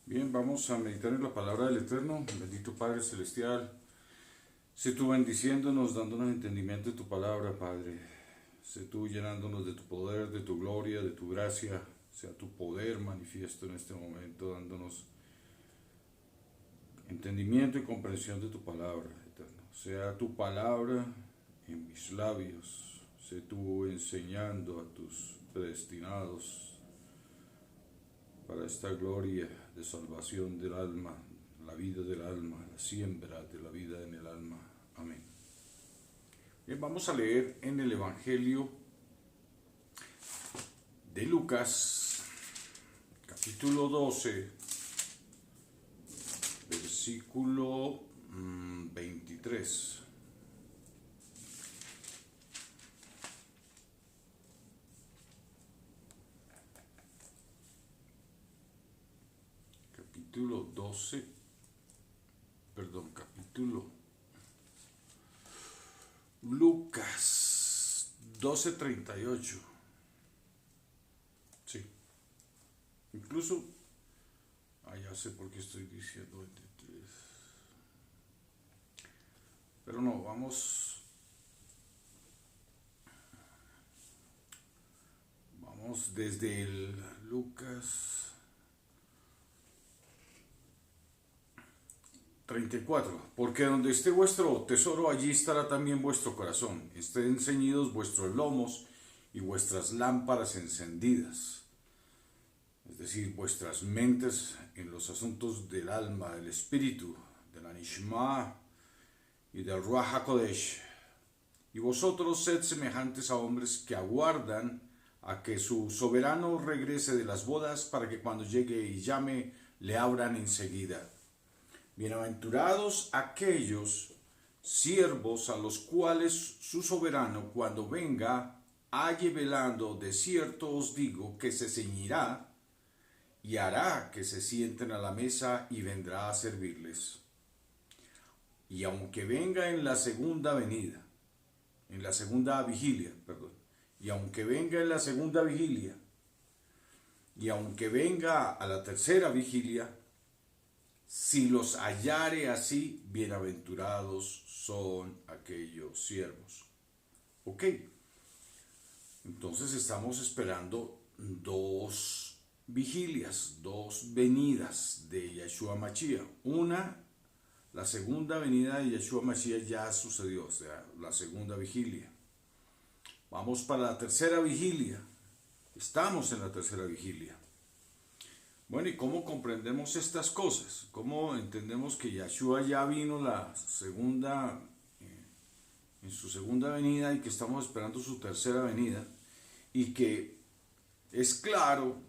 Bien, vamos a meditar en la palabra del Eterno. Bendito Padre Celestial, sé tú bendiciéndonos, dándonos entendimiento de tu palabra, Padre. Sé tú llenándonos de tu poder, de tu gloria, de tu gracia. Sea tu poder manifiesto en este momento, dándonos entendimiento y comprensión de tu palabra, Eterno. Sea tu palabra en mis labios. Sé tú enseñando a tus predestinados para esta gloria de salvación del alma, la vida del alma, la siembra de la vida en el alma. Amén. Bien, vamos a leer en el Evangelio de Lucas, capítulo 12, versículo 23. Capítulo 12, perdón, capítulo Lucas 12:38. Sí, incluso, ya sé por qué estoy diciendo 23. Pero no, vamos desde el Lucas 34. Porque donde esté vuestro tesoro, allí estará también vuestro corazón. Estén ceñidos vuestros lomos y vuestras lámparas encendidas. Es decir, vuestras mentes en los asuntos del alma, del espíritu, de la Nishma y del Ruach HaKodesh. Y vosotros sed semejantes a hombres que aguardan a que su soberano regrese de las bodas, para que cuando llegue y llame, le abran enseguida. Bienaventurados aquellos siervos a los cuales su soberano, cuando venga, halle velando. De cierto os digo que se ceñirá y hará que se sienten a la mesa y vendrá a servirles. Y aunque venga en la segunda venida, en la segunda vigilia, perdón, y aunque venga en la segunda vigilia, y aunque venga a la tercera vigilia, si los hallare así, bienaventurados son aquellos siervos. Ok, entonces estamos esperando dos vigilias, dos venidas de Yeshua Mashiach. Una, la segunda venida de Yeshua Mashiach ya sucedió, o sea, la segunda vigilia. Vamos para la tercera vigilia. Estamos en la tercera vigilia. Bueno, ¿y cómo comprendemos estas cosas? ¿Cómo entendemos que Yeshua ya vino en su segunda venida, y que estamos esperando su tercera venida? Y que es claro,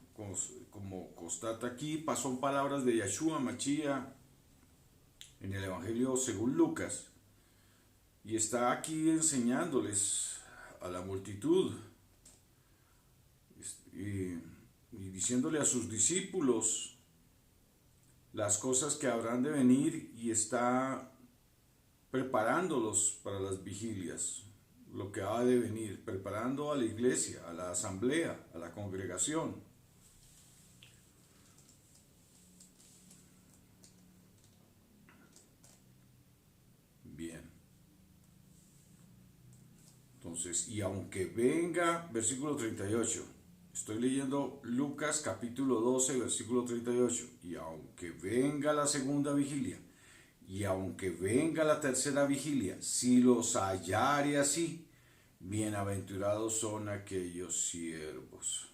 como constata aquí, son palabras de Yeshua Mashiach en el Evangelio según Lucas, y está aquí enseñándoles a la multitud y diciéndole a sus discípulos las cosas que habrán de venir, y está preparándolos para las vigilias, lo que ha de venir, preparando a la iglesia, a la asamblea, a la congregación. Bien. Entonces, y aunque venga, versículo 38, estoy leyendo Lucas capítulo 12, versículo 38, y aunque venga la segunda vigilia, y aunque venga la tercera vigilia, si los hallare así, bienaventurados son aquellos siervos.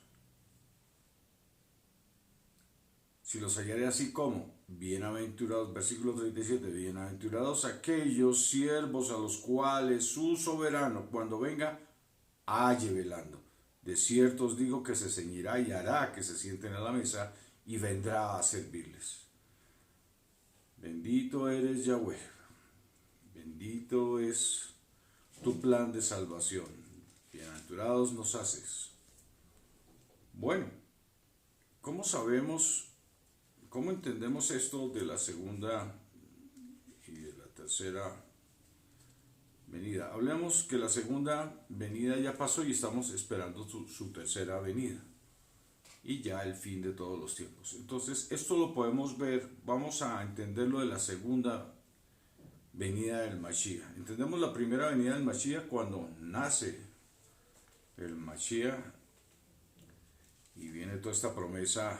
Si los hallare así, como bienaventurados, versículo 37, bienaventurados aquellos siervos a los cuales su soberano, cuando venga, halle velando. De cierto os digo que se ceñirá y hará que se sienten a la mesa y vendrá a servirles. Bendito eres, Yahweh. Bendito es tu plan de salvación. Bienaventurados nos haces. Bueno, ¿cómo sabemos, cómo entendemos esto de la segunda y de la tercera venida? Hablemos que la segunda venida ya pasó y estamos esperando su tercera venida. y ya el fin de todos los tiempos. Entonces, esto lo podemos ver, vamos a entenderlo de la segunda venida del Mashiach. Entendemos la primera venida del Mashiach cuando nace el Mashiach y viene toda esta promesa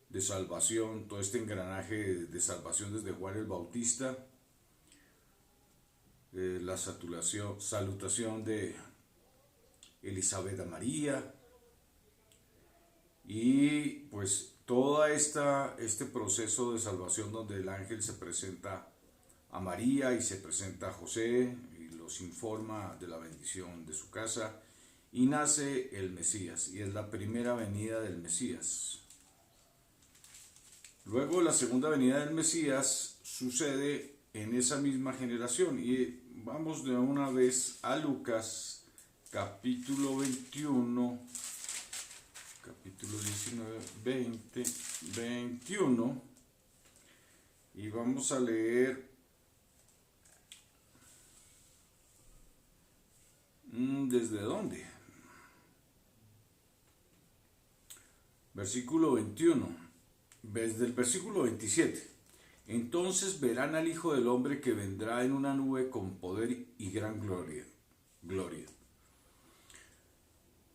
de salvación, todo este engranaje de salvación desde Juan el Bautista, la salutación de Elizabeth a María, y pues todo este proceso de salvación donde el ángel se presenta a María y se presenta a José y los informa de la bendición de su casa, y nace el Mesías, y es la primera venida del Mesías. Luego la segunda venida del Mesías sucede en esa misma generación, y vamos de una vez a Lucas capítulo 21, capítulo 19, 20, 21, y vamos a leer ¿desde dónde? Versículo 21, desde el versículo 27. Entonces verán al Hijo del Hombre que vendrá en una nube con poder y gran gloria.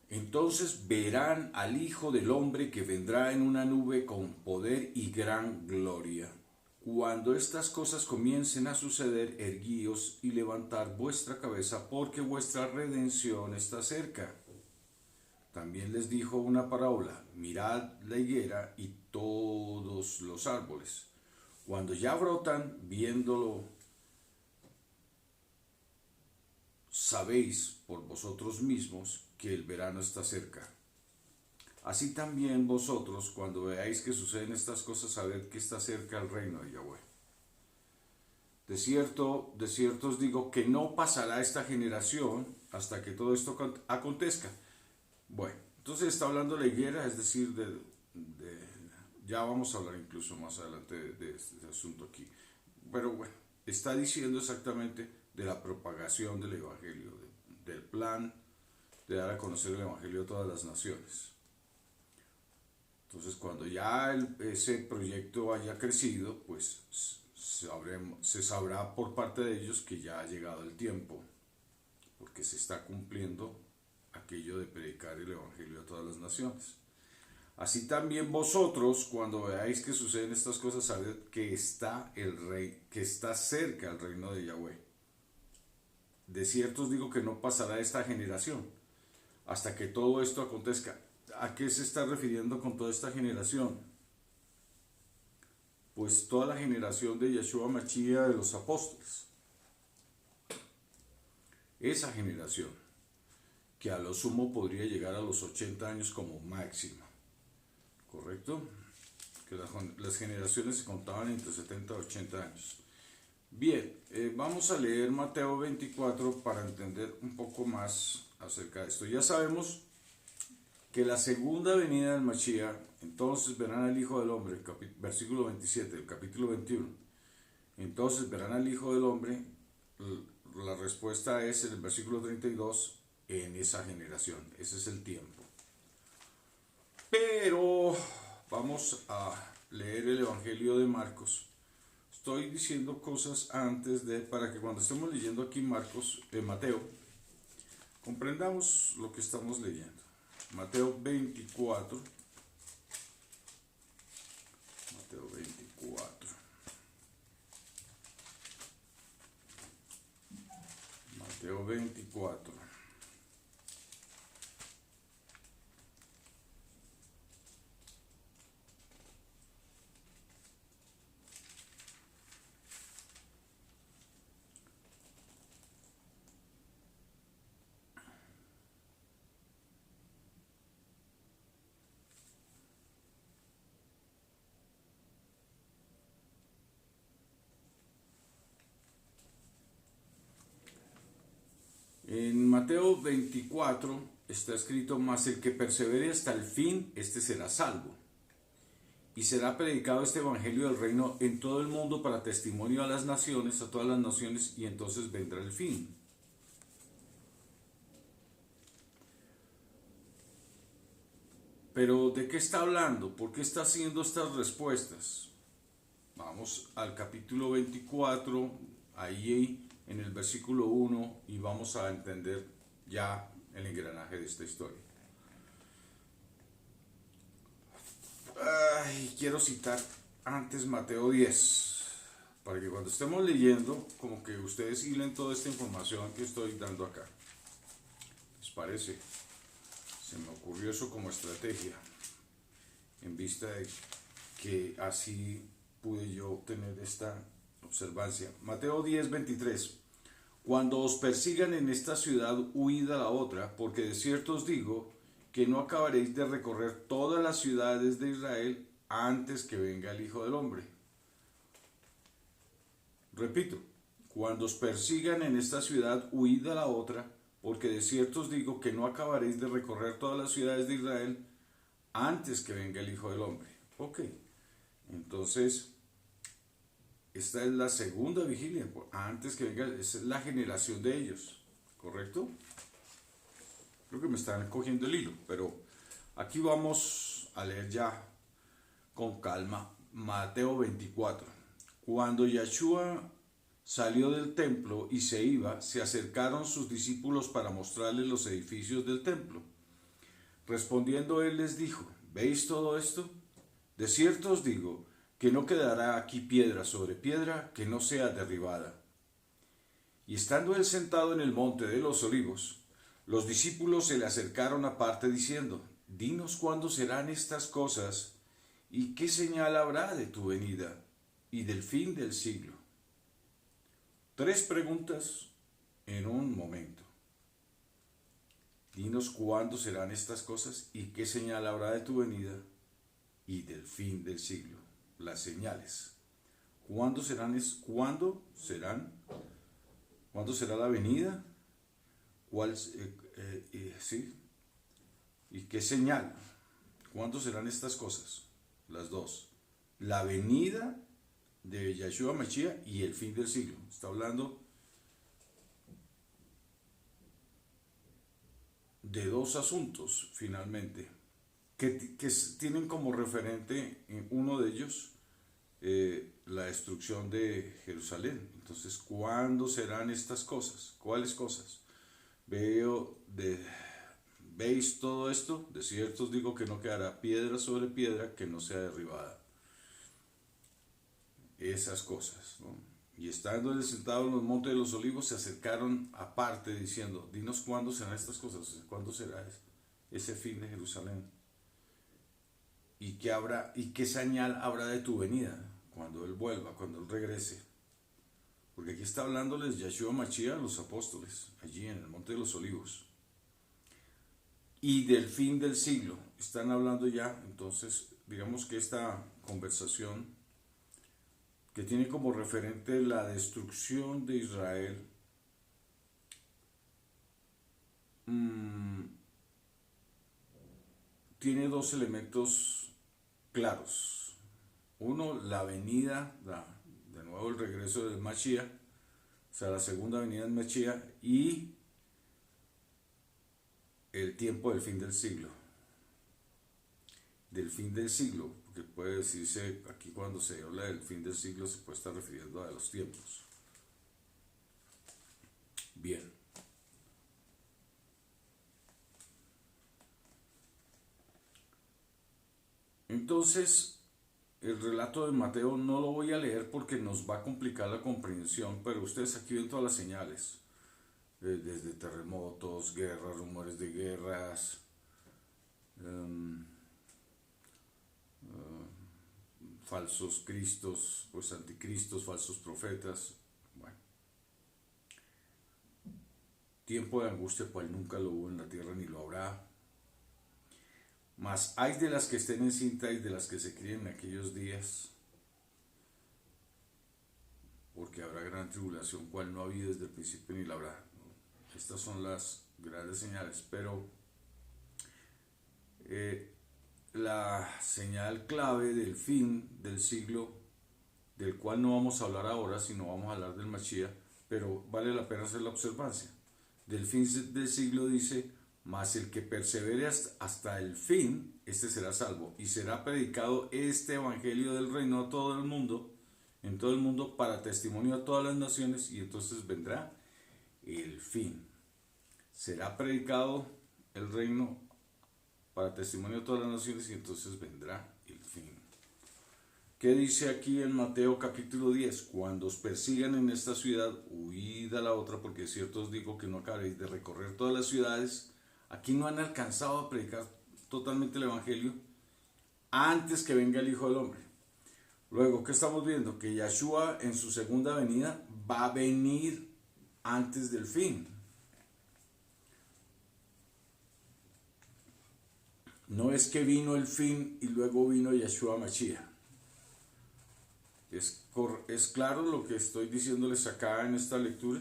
Entonces verán al Hijo del Hombre que vendrá en una nube con poder y gran gloria. Cuando estas cosas comiencen a suceder, erguíos y levantad vuestra cabeza, porque vuestra redención está cerca. También les dijo una parábola: mirad la higuera y todos los árboles. Cuando ya brotan, viéndolo, sabéis por vosotros mismos que el verano está cerca. Así también vosotros, cuando veáis que suceden estas cosas, sabed que está cerca el reino de Yahweh. De cierto os digo que no pasará esta generación hasta que todo esto acontezca. Bueno, entonces está hablando de la higuera, es decir, ya vamos a hablar incluso más adelante de este asunto aquí. Pero bueno, está diciendo exactamente de la propagación del Evangelio, del plan de dar a conocer el Evangelio a todas las naciones. Entonces, cuando ya ese proyecto haya crecido, pues se sabrá por parte de ellos que ya ha llegado el tiempo, porque se está cumpliendo aquello de predicar el Evangelio a todas las naciones. Así también vosotros, cuando veáis que suceden estas cosas, sabed que está cerca el reino de Yahweh. De cierto os digo que no pasará esta generación hasta que todo esto acontezca. ¿A qué se está refiriendo con toda esta generación? Pues toda la generación de Yeshua Mashiach, de los apóstoles. Esa generación, que a lo sumo podría llegar a los 80 años como máximo. ¿Correcto? Que las generaciones se contaban entre 70 y 80 años. Bien, vamos a leer Mateo 24 para entender un poco más acerca de esto. Ya sabemos que la segunda venida del Mashiach, entonces verán al Hijo del Hombre, versículo 27 del capítulo 21. Entonces verán al Hijo del Hombre, la respuesta es en el versículo 32, en esa generación. Ese es el tiempo. Pero vamos a leer el Evangelio de Marcos. Estoy diciendo cosas antes para que cuando estemos leyendo aquí Mateo, comprendamos lo que estamos leyendo. Mateo 24. Mateo 24. Mateo 24. En Mateo 24 está escrito: mas el que persevere hasta el fin, este será salvo. Y será predicado este evangelio del reino en todo el mundo para testimonio a las naciones, a todas las naciones, y entonces vendrá el fin. Pero ¿de qué está hablando? ¿Por qué está haciendo estas respuestas? Vamos al capítulo 24, ahí en el versículo 1, y vamos a entender ya el engranaje de esta historia. Quiero citar antes Mateo 10, para que cuando estemos leyendo, como que ustedes hilen toda esta información que estoy dando acá. ¿Les parece? Se me ocurrió eso como estrategia, en vista de que así pude yo obtener esta observancia. Mateo 10, 23. Cuando os persigan en esta ciudad, huid a la otra, porque de cierto os digo que no acabaréis de recorrer todas las ciudades de Israel antes que venga el Hijo del Hombre. Repito, cuando os persigan en esta ciudad, huid a la otra, porque de cierto os digo que no acabaréis de recorrer todas las ciudades de Israel antes que venga el Hijo del Hombre. Ok, entonces esta es la segunda vigilia, antes que venga, esa es la generación de ellos, ¿correcto? Creo que me están cogiendo el hilo, pero aquí vamos a leer ya con calma Mateo 24. Cuando Yeshua salió del templo y se iba, se acercaron sus discípulos para mostrarles los edificios del templo. Respondiendo él les dijo, ¿veis todo esto? De cierto os digo que no quedará aquí piedra sobre piedra que no sea derribada. Y estando él sentado en el monte de los olivos, los discípulos se le acercaron aparte diciendo, dinos cuándo serán estas cosas y qué señal habrá de tu venida y del fin del siglo. 3 preguntas en un momento. Dinos cuándo serán estas cosas y qué señal habrá de tu venida y del fin del siglo. Las señales. ¿Cuándo será la venida? ¿Sí? ¿Y qué señal? ¿Cuándo serán estas cosas? Las dos. La venida de Yeshua Mashiach y el fin del siglo. Está hablando de 2 asuntos, finalmente, que tienen como referente en uno de ellos la destrucción de Jerusalén. Entonces, ¿cuándo serán estas cosas? ¿Cuáles cosas? ¿Veis todo esto? De cierto os digo que no quedará piedra sobre piedra que no sea derribada. Esas cosas, ¿no? Y estando él sentado en los montes de los olivos, se acercaron aparte diciendo, dinos cuándo serán estas cosas, cuándo será ese fin de Jerusalén. ¿Y qué señal habrá de tu venida? Cuando él vuelva, cuando él regrese. Porque aquí está hablándoles Yeshua Mashiach a los apóstoles, allí en el monte de los olivos. Y del fin del siglo. Están hablando ya, entonces, digamos que esta conversación que tiene como referente la destrucción de Israel, tiene 2 elementos claros. Uno, la venida, de nuevo el regreso del Mashiach, o sea, la segunda venida del Mashiach, y el tiempo del fin del siglo. Del fin del siglo, porque puede decirse aquí cuando se habla del fin del siglo se puede estar refiriendo a los tiempos. Bien. Entonces, el relato de Mateo no lo voy a leer porque nos va a complicar la comprensión, pero ustedes aquí ven todas las señales, desde terremotos, guerras, rumores de guerras, falsos cristos, pues anticristos, falsos profetas. Bueno, tiempo de angustia cual nunca lo hubo en la tierra ni lo habrá. Mas hay de las que estén encinta y de las que se críen en aquellos días, porque habrá gran tribulación cual no ha habido desde el principio ni la habrá. Estas son las grandes señales, pero la señal clave del fin del siglo, del cual no vamos a hablar ahora, sino vamos a hablar del Mashiach, pero vale la pena hacer la observancia. Del fin del siglo dice, mas el que persevere hasta el fin, este será salvo. Y será predicado este evangelio del reino a todo el mundo, en todo el mundo, para testimonio a todas las naciones, y entonces vendrá el fin. Será predicado el reino para testimonio a todas las naciones, y entonces vendrá el fin. ¿Qué dice aquí en Mateo capítulo 10? Cuando os persigan en esta ciudad, huid a la otra, porque de cierto os digo que no acabaréis de recorrer todas las ciudades. Aquí no han alcanzado a predicar totalmente el evangelio antes que venga el Hijo del Hombre. Luego, ¿qué estamos viendo? Que Yahshua en su segunda venida va a venir antes del fin. No es que vino el fin y luego vino Yahshua Mashiach. ¿Es claro lo que estoy diciéndoles acá en esta lectura?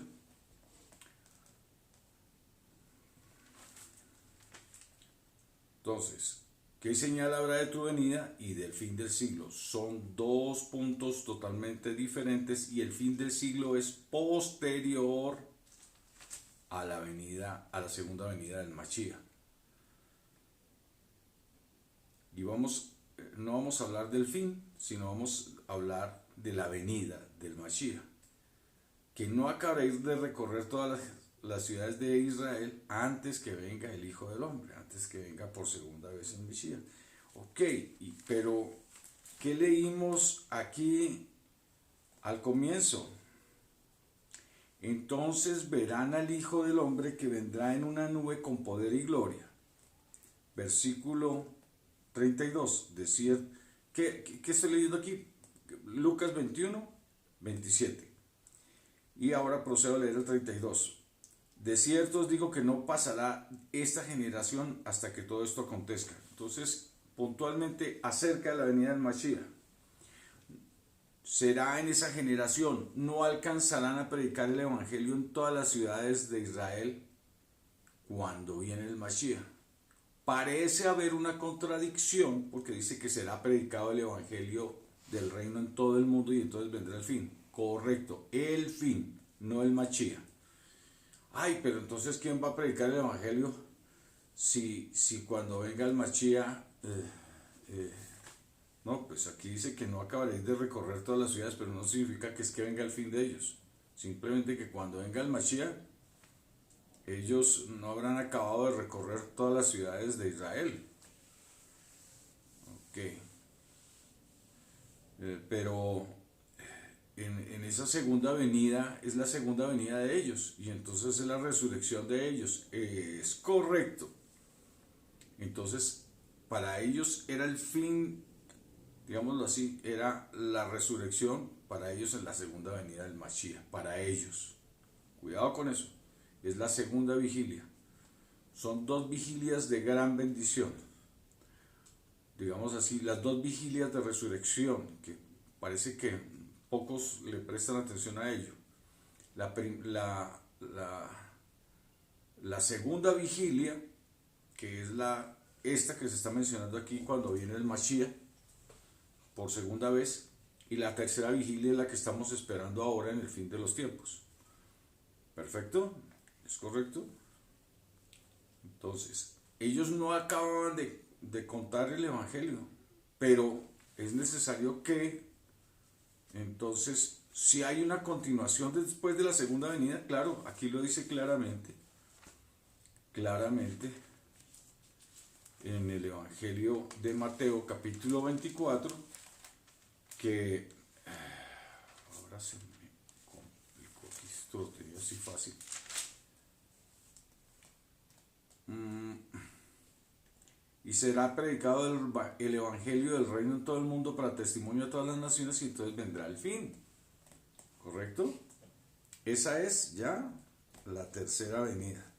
Entonces, ¿qué señal habrá de tu venida y del fin del siglo? Son dos puntos totalmente diferentes y el fin del siglo es posterior a la venida, a la segunda venida del Mashiach. Y no vamos a hablar del fin, sino vamos a hablar de la venida del Mashiach. Que no acabaréis de recorrer todas las ciudades de Israel antes que venga el Hijo del Hombre, antes que venga por segunda vez el Mashiach. Ok, pero ¿qué leímos aquí al comienzo? Entonces verán al Hijo del Hombre que vendrá en una nube con poder y gloria. Versículo 32, decir, ¿qué estoy leyendo aquí? Lucas 21, 27. Y ahora procedo a leer el 32. De cierto os digo que no pasará esta generación hasta que todo esto acontezca. Entonces, puntualmente acerca de la venida del Mashiach. Será en esa generación, no alcanzarán a predicar el evangelio en todas las ciudades de Israel cuando viene el Mashiach. Parece haber una contradicción porque dice que será predicado el evangelio del reino en todo el mundo y entonces vendrá el fin. Correcto, el fin, no el Mashiach. Ay, pero entonces ¿quién va a predicar el evangelio si cuando venga el Mashiach? No, pues aquí dice que no acabaréis de recorrer todas las ciudades, pero no significa que es que venga el fin de ellos. Simplemente que cuando venga el Mashiach, ellos no habrán acabado de recorrer todas las ciudades de Israel. Ok. Pero en esa segunda venida es la segunda venida de ellos y entonces es la resurrección de ellos. Es correcto. Entonces, para ellos era el fin, digámoslo así, era la resurrección para ellos en la segunda venida del Mashiach, para ellos. Cuidado con eso. Es la segunda vigilia. Son dos vigilias de gran bendición. Digamos así, las dos vigilias de resurrección, que parece que pocos le prestan atención a ello. La segunda vigilia, que es esta que se está mencionando aquí cuando viene el Mashiach, por segunda vez, y la tercera vigilia es la que estamos esperando ahora en el fin de los tiempos. ¿Perfecto? ¿Es correcto? Entonces, ellos no acaban de contar el evangelio, pero es necesario que, entonces, si hay una continuación después de la segunda venida, claro, aquí lo dice claramente en el evangelio de Mateo capítulo 24, que ahora se me complicó, aquí esto lo tenía así fácil. Y será predicado el evangelio del reino en todo el mundo para testimonio a todas las naciones y entonces vendrá el fin. ¿Correcto? Esa es ya la tercera venida.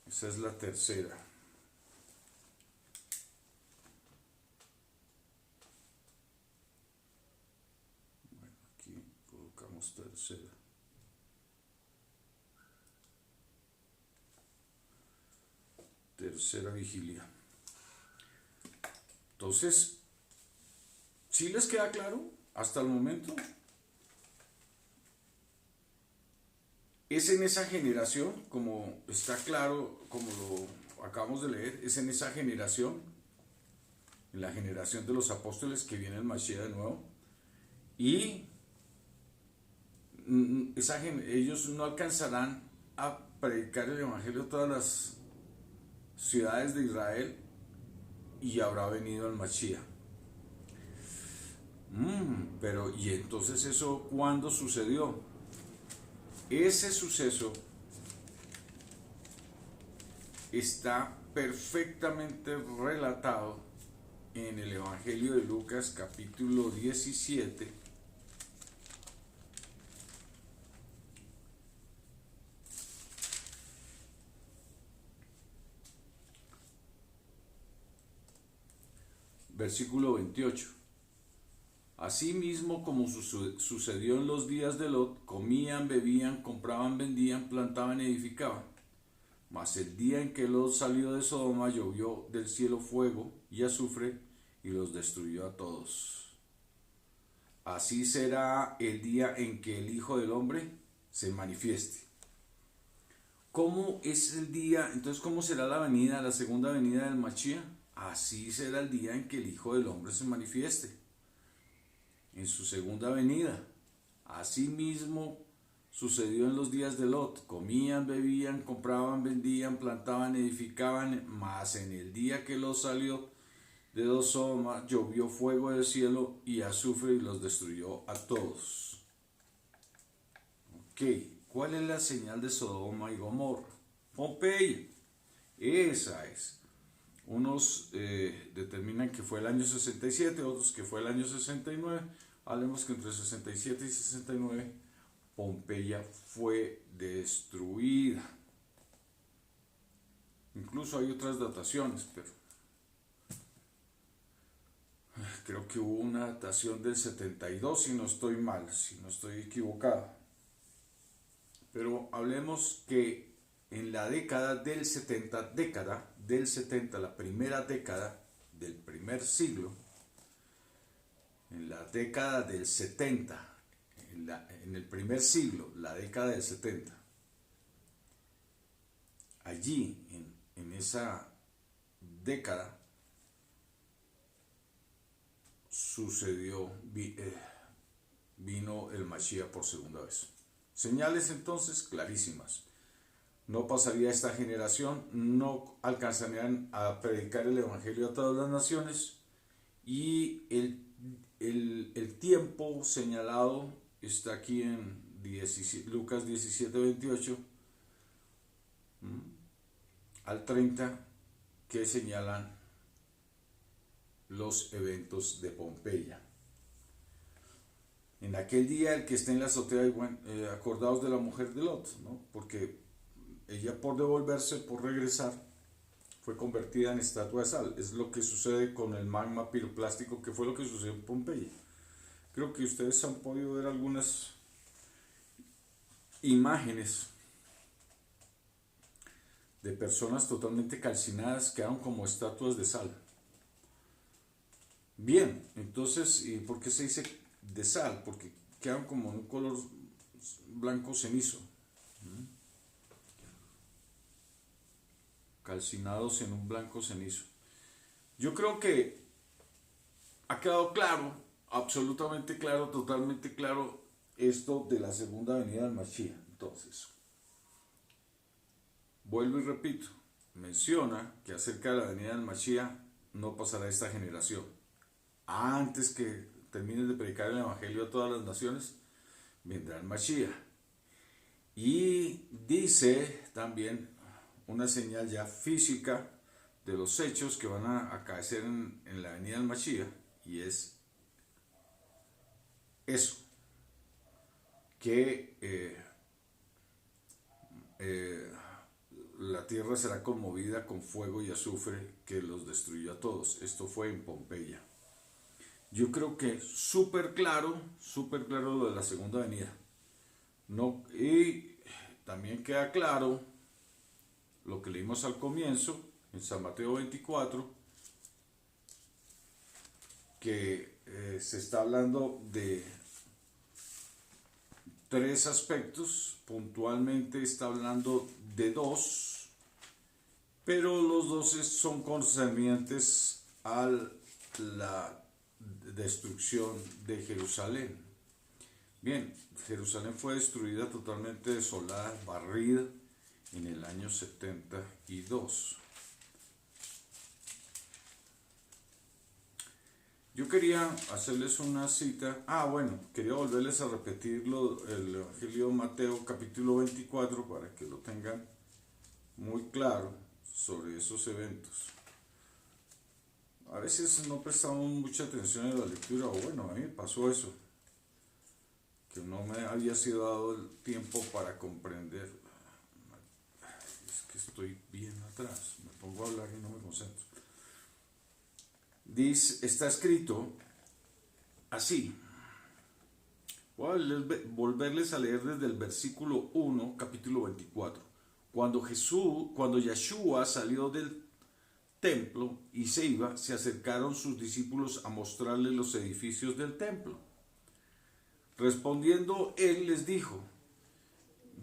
Esa es la tercera. Bueno, aquí colocamos tercera. Tercera vigilia. Entonces, ¿sí les queda claro hasta el momento, es en esa generación, como está claro, como lo acabamos de leer, es en esa generación, en la generación de los apóstoles, que viene el Mashiach de nuevo, y ellos no alcanzarán a predicar el Evangelio a todas las ciudades de Israel, y habrá venido el Mashiach. Pero, ¿y entonces eso cuándo sucedió? Ese suceso está perfectamente relatado en el Evangelio de Lucas, capítulo 17, versículo 28. Asimismo, como sucedió en los días de Lot, comían, bebían, compraban, vendían, plantaban, edificaban. Mas el día en que Lot salió de Sodoma, llovió del cielo fuego y azufre y los destruyó a todos. Así será el día en que el Hijo del Hombre se manifieste. ¿Cómo es el día? Entonces, ¿cómo será la venida, la segunda venida del Mashiach? Así será el día en que el Hijo del Hombre se manifieste, en su segunda venida. Asimismo sucedió en los días de Lot: comían, bebían, compraban, vendían, plantaban, edificaban, mas en el día que Lot salió de Sodoma, llovió fuego del cielo y azufre y los destruyó a todos. Ok, ¿cuál es la señal de Sodoma y Gomorra? Pompeya. Esa es. Unos determinan que fue el año 67, otros que fue el año 69. Hablemos que entre 67 y 69 Pompeya fue destruida. Incluso hay otras dataciones, pero creo que hubo una datación del 72, si no estoy mal, si no estoy equivocado. Pero hablemos que en la década del 70, la primera década del primer siglo, en la década del 70, en el primer siglo, la década del 70, allí, en esa década, sucedió, vino el Mashiach por segunda vez. Señales entonces clarísimas. No pasaría esta generación, no alcanzarían a predicar el Evangelio a todas las naciones, y el tiempo señalado está aquí en Lucas 17, 28 al 30, que señalan los eventos de Pompeya. En aquel día, el que esté en la azotea, acordaos de la mujer de Lot, ¿no? Porque ella, por devolverse, por regresar, fue convertida en estatua de sal. Es lo que sucede con el magma piroclástico, que fue lo que sucedió en Pompeya. Creo que ustedes han podido ver algunas imágenes de personas totalmente calcinadas, quedaron como estatuas de sal. Bien, entonces, ¿y por qué se dice de sal? Porque quedan como un color blanco cenizo, calcinados en un blanco cenizo. Yo creo que ha quedado claro, absolutamente claro, totalmente claro, esto de la segunda venida del Mashiach. Entonces, vuelvo y repito, menciona que acerca de la venida del Mashiach no pasará esta generación. Antes que termines de predicar el Evangelio a todas las naciones, vendrá el Mashiach. Y dice también una señal ya física de los hechos que van a acaecer en la venida del Mashiach, y es eso, que la tierra será conmovida con fuego y azufre que los destruyó a todos. Esto fue en Pompeya. Yo creo que súper claro lo de la segunda venida. No, y también queda claro lo que leímos al comienzo, en San Mateo 24, que se está hablando de tres aspectos, puntualmente está hablando de dos, pero los dos son concernientes a la destrucción de Jerusalén. Bien, Jerusalén fue destruida, totalmente desolada, barrida en el año 72. Yo quería hacerles una cita. Quería volverles a repetir el Evangelio de Mateo capítulo 24 para que lo tengan muy claro sobre esos eventos. A veces no prestamos mucha atención en la lectura, o bueno, a mí me pasó eso, que no me había sido dado el tiempo para comprender. Es que estoy bien atrás, me pongo a hablar y no me concentro. Dice, está escrito así. Voy a volverles a leer desde el versículo 1, capítulo 24. Cuando Yeshua salió del templo y se iba, se acercaron sus discípulos a mostrarle los edificios del templo. Respondiendo él les dijo: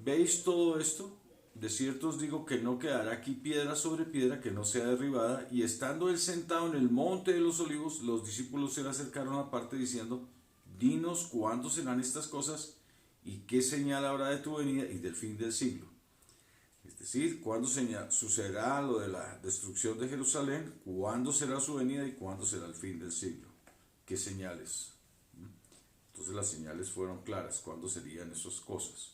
¿veis todo esto? De cierto os digo que no quedará aquí piedra sobre piedra que no sea derribada. Y estando él sentado en el monte de los olivos, los discípulos se le acercaron aparte diciendo: dinos cuándo serán estas cosas y qué señal habrá de tu venida y del fin del siglo. Es decir, cuándo sucederá lo de la destrucción de Jerusalén, cuándo será su venida y cuándo será el fin del siglo. ¿Qué señales? Entonces las señales fueron claras, cuándo serían esas cosas.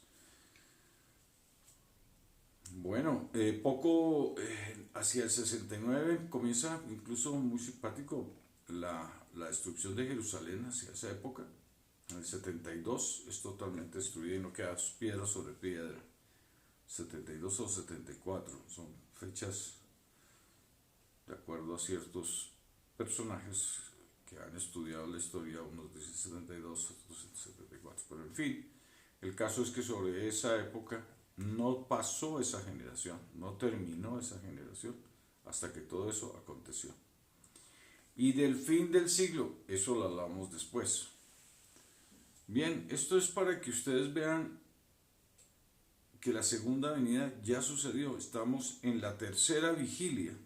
Bueno, hacia el 69 comienza, incluso muy simpático, la destrucción de Jerusalén hacia esa época. En el 72 es totalmente destruida y no queda piedra sobre piedra. 72 o 74 son fechas de acuerdo a ciertos personajes que han estudiado la historia. Unos dicen 72, otros 74, pero en fin, el caso es que sobre esa época no pasó esa generación, no terminó esa generación hasta que todo eso aconteció. Y del fin del siglo, eso lo hablamos después. Bien, esto es para que ustedes vean que la segunda venida ya sucedió. Estamos en la tercera vigilia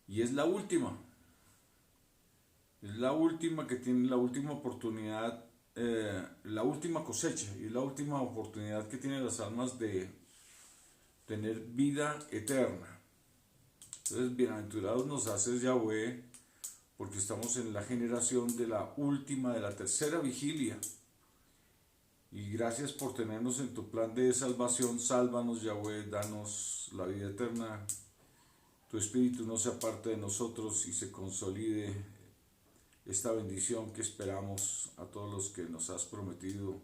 y es la última. Es la última que tiene la última oportunidad, la última cosecha y la última oportunidad que tienen las almas de tener vida eterna. Entonces, bienaventurados nos hace Yahweh, porque estamos en la generación de la última, de la tercera vigilia. Y gracias por tenernos en tu plan de salvación. Sálvanos, Yahweh, danos la vida eterna. Tu espíritu no se aparte de nosotros y se consolide esta bendición que esperamos a todos los que nos has prometido,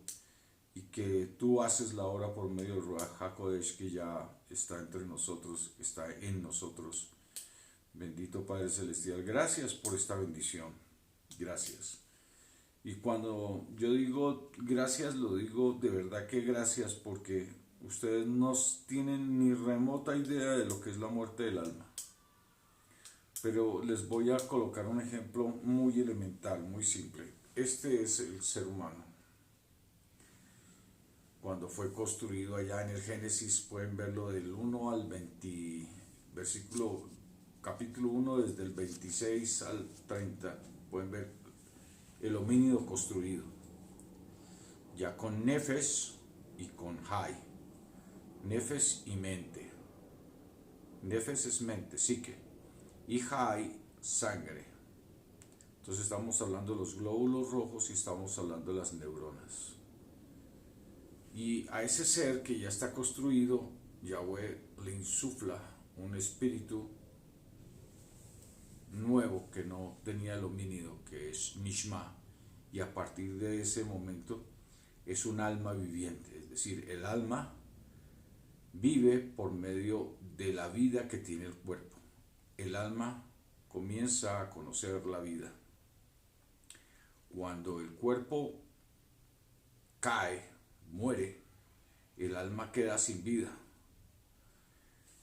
y que tú haces la obra por medio del Ruach HaKodesh que ya está entre nosotros, está en nosotros. Bendito Padre Celestial, gracias por esta bendición, gracias. Y cuando yo digo gracias, lo digo de verdad que gracias, porque ustedes no tienen ni remota idea de lo que es la muerte del alma. Pero les voy a colocar un ejemplo muy elemental, muy simple. Este es el ser humano. Cuando fue construido allá en el Génesis, pueden verlo del 1 al 20, capítulo 1, desde el 26 al 30, pueden ver el homínido construido, ya con Nefesh y con Hay. Nefesh y mente. Nefesh es mente, psique, y Hay, sangre. Entonces estamos hablando de los glóbulos rojos y estamos hablando de las neuronas. Y a ese ser que ya está construido, Yahweh le insufla un espíritu nuevo que no tenía el homínido, que es Nishma, y a partir de ese momento es un alma viviente, es decir, el alma vive por medio de la vida que tiene el cuerpo. El alma comienza a conocer la vida. Cuando el cuerpo cae, muere, el alma queda sin vida.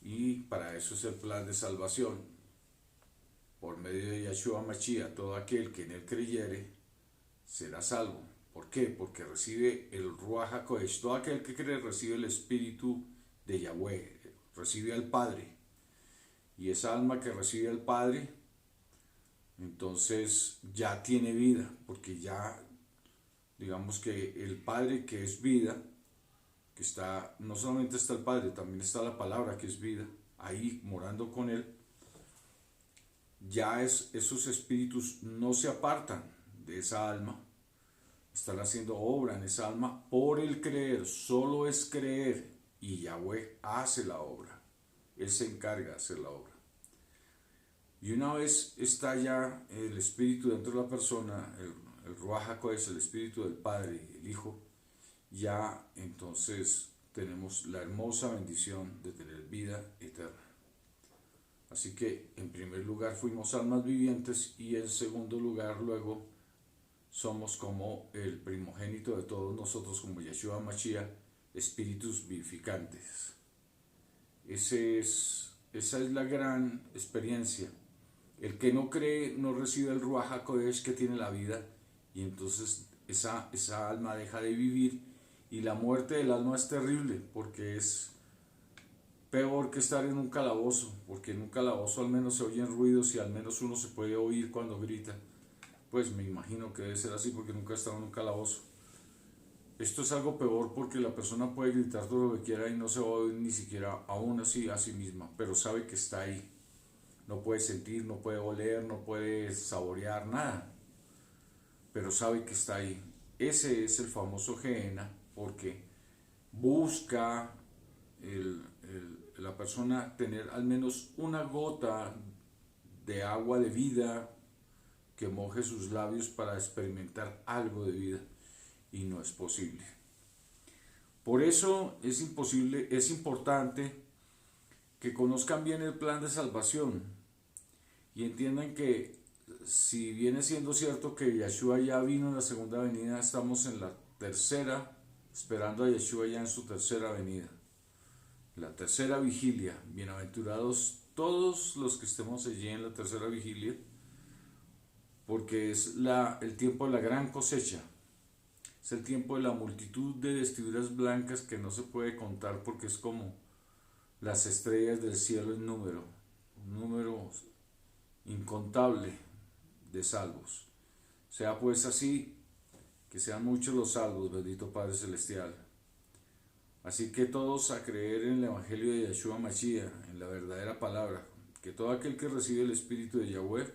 Y para eso es el plan de salvación. por medio de Yeshua Mashiach, todo aquel que en él creyere será salvo. ¿Por qué? Porque recibe el Ruach HaKodesh. Todo aquel que cree recibe el Espíritu de Yahweh, recibe al Padre. Y esa alma que recibe al Padre, entonces ya tiene vida, porque ya, digamos que el Padre que es vida, que está, no solamente está el Padre, también está la palabra que es vida, ahí morando con él, ya esos espíritus no se apartan de esa alma, están haciendo obra en esa alma por el creer, solo es creer y Yahweh hace la obra, él se encarga de hacer la obra. Y una vez está ya el espíritu dentro de la persona, el Ruach HaKodesh, el espíritu del Padre y el Hijo, ya entonces tenemos la hermosa bendición de tener vida eterna. Así que en primer lugar fuimos almas vivientes y en segundo lugar luego somos como el primogénito de todos nosotros, como Yeshua Mashiach, espíritus vivificantes. Esa es la gran experiencia. El que no cree no recibe el Ruach HaKodesh que tiene la vida y entonces esa alma deja de vivir y la muerte del alma es terrible porque es peor que estar en un calabozo, porque en un calabozo al menos se oyen ruidos y al menos uno se puede oír cuando grita. Pues me imagino que debe ser así porque nunca he estado en un calabozo. Esto es algo peor porque la persona puede gritar todo lo que quiera y no se va a oír ni siquiera aún así a sí misma, pero sabe que está ahí. No puede sentir, no puede oler, no puede saborear nada, pero sabe que está ahí. Ese es el famoso Gehenna porque busca la persona tener al menos una gota de agua de vida que moje sus labios para experimentar algo de vida y no es posible. Por eso es importante que conozcan bien el plan de salvación y entiendan que si viene siendo cierto que Yeshua ya vino en la segunda venida, estamos en la tercera, esperando a Yeshua ya en su tercera venida. La tercera vigilia, bienaventurados todos los que estemos allí en la tercera vigilia, porque es el tiempo de la gran cosecha, es el tiempo de la multitud de vestiduras blancas que no se puede contar porque es como las estrellas del cielo en número, un número incontable de salvos. Sea pues así, que sean muchos los salvos, bendito Padre Celestial. Así que todos a creer en el Evangelio de Yeshua Mashiach, en la verdadera palabra, que todo aquel que recibe el Espíritu de Yahweh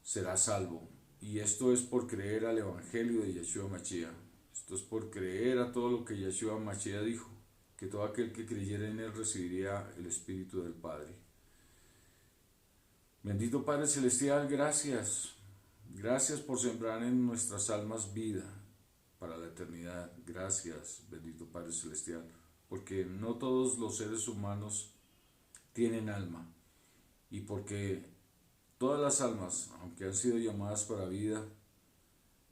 será salvo. Y esto es por creer al Evangelio de Yeshua Mashiach. Esto es por creer a todo lo que Yeshua Mashiach dijo, que todo aquel que creyera en él recibiría el Espíritu del Padre. Bendito Padre Celestial, gracias. Gracias por sembrar en nuestras almas vida para la eternidad. Gracias, bendito Padre Celestial, porque no todos los seres humanos tienen alma y porque todas las almas, aunque han sido llamadas para vida,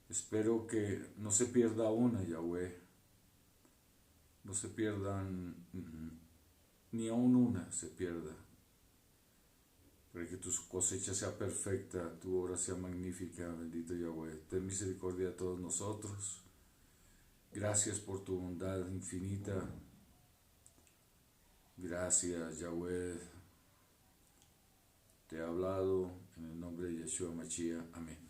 espero que no se pierda una, Yahweh, no se pierdan, ni aún una se pierda, para que tu cosecha sea perfecta, tu obra sea magnífica, bendito Yahweh. Ten misericordia de todos nosotros. Gracias por tu bondad infinita. Gracias, Yahweh. Te he hablado en el nombre de Yeshua Mashiach. Amén.